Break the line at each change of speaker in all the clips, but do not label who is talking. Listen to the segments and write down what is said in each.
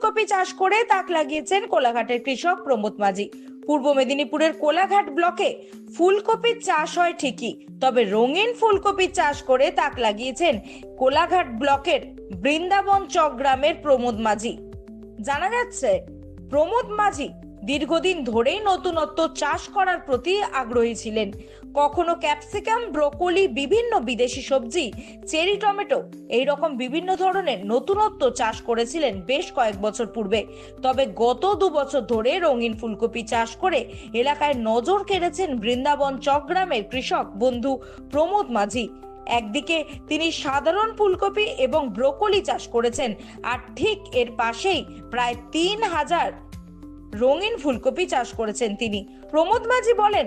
ফুলকপি চাষ করে তাক লাগিয়েছেন কোলাঘাটের কৃষক প্রমোদ মাঝি। পূর্ব মেদিনীপুরের কোলাঘাট ব্লকে ফুলকপির চাষ হয় ঠিকই, তবে রঙিন ফুলকপি চাষ করে তাক লাগিয়েছেন কোলাঘাট ব্লকের বৃন্দাবন চক গ্রামের প্রমোদ মাঝি। জানা যাচ্ছে প্রমোদ মাঝি দীর্ঘদিন ধরেই নতুনত্ব চাষ করার প্রতি আগ্রহী ছিলেন। কখনো ক্যাপসিকাম, ব্রোকলি, বিভিন্ন বিদেশি সবজি, চেরি টমেটো এইরকম বিভিন্ন ধরনের নতুনত্ব চাষ করেছিলেন বেশ কয়েক বছর পূর্বে। তবে গত 2 বছর ধরে রঙিন ফুলকপি চাষ করে এলাকায় নজর কেড়েছেন বৃন্দাবন চক গ্রামের কৃষক বন্ধু প্রমোদ মাঝি। একদিকে তিনি সাধারণ ফুলকপি এবং ব্রোকলি চাষ করেছেন, আর ঠিক এর পাশেই প্রায় 3000 রঙিন ফুলকপি চাষ করেছেন তিনি। প্রমোদ মাঝি বলেন,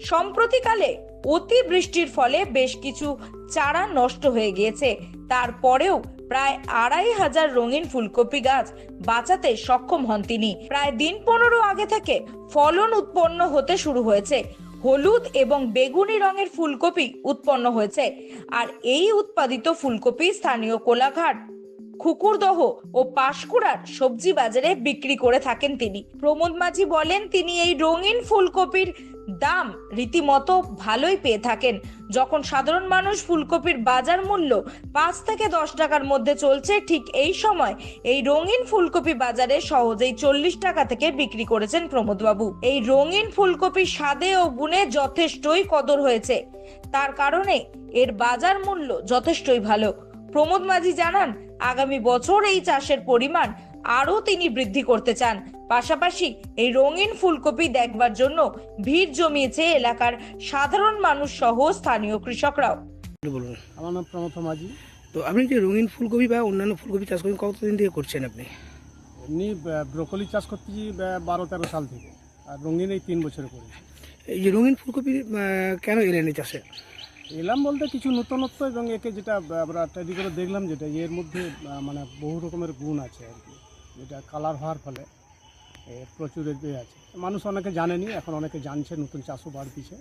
সম্প্রতিকালে অতি বৃষ্টির ফলে বেশ কিছু চারা নষ্ট হয়ে গিয়েছে, তারপরেও প্রায় 2500 রঙিন ফুলকপি গাছ বাঁচাতে সক্ষম হন তিনি। প্রায় দিন 15 আগে থেকে ফলন উৎপন্ন হতে শুরু হয়েছে। হলুদ এবং বেগুনি রঙের ফুলকপি উৎপন্ন হয়েছে, আর এই উৎপাদিত ফুলকপি স্থানীয় কোলাঘাট, খুকুরদহ ও পাঁশকুড়ার সবজি বাজারে বিক্রি করে থাকেন তিনি। প্রমোদ মাঝি বলেন, তিনি এই রঙিন ফুলকপির দাম রীতিমতো ভালোই পেয়ে থাকেন। যখন সাধারণ মানুষ ফুলকপির বাজার মূল্য 5 থেকে 10 টাকার মধ্যে চলছে, ঠিক এই সময় এই রঙিন ফুলকপি বাজারে সহজেই 40 টাকা থেকে বিক্রি করেছেন প্রমোদ বাবু। এই রঙিন ফুলকপির স্বাদে ও গুণে যথেষ্টই কদর হয়েছে, তার কারণে এর বাজার মূল্য যথেষ্টই ভালো। প্রমোদ মাঝি জানান, আগামী বছর এই চাষের পরিমাণ আরো তিনি বৃদ্ধি করতে চান। পাশাপাশি এই রঙিন ফুলকপি দেখবার জন্য ভিড় জমিয়েছে এলাকার সাধারণ মানুষ সহ স্থানীয় কৃষকরাও।
বলুন।
আমার নাম প্রমোদ মাঝি।
তো আপনি যে রঙিন ফুলকপি বা অন্যান্য ফুলকপি চাষ করেন কতদিন থেকে করছেন আপনি?
এমনি ব্রোকলি চাষ করতেছি 12-13 সাল থেকে, আর রঙিন এই 3 বছর করে।
এই যে রঙিন ফুলকপি কেন এলেন এই চাষে?
এলাম বলতে কিছু নতুনত্ব, এবং একে যেটা আমরা তৈরি করে দেখলাম, যেটা এর মধ্যে মানে বহু রকমের গুণ আছে আর কি, যেটা কালার হওয়ার ফলে প্রচুর এর আছে। মানুষ অনেকে জানেনি, এখন অনেকে জানছে, নতুন চাষও বাড়তিছে।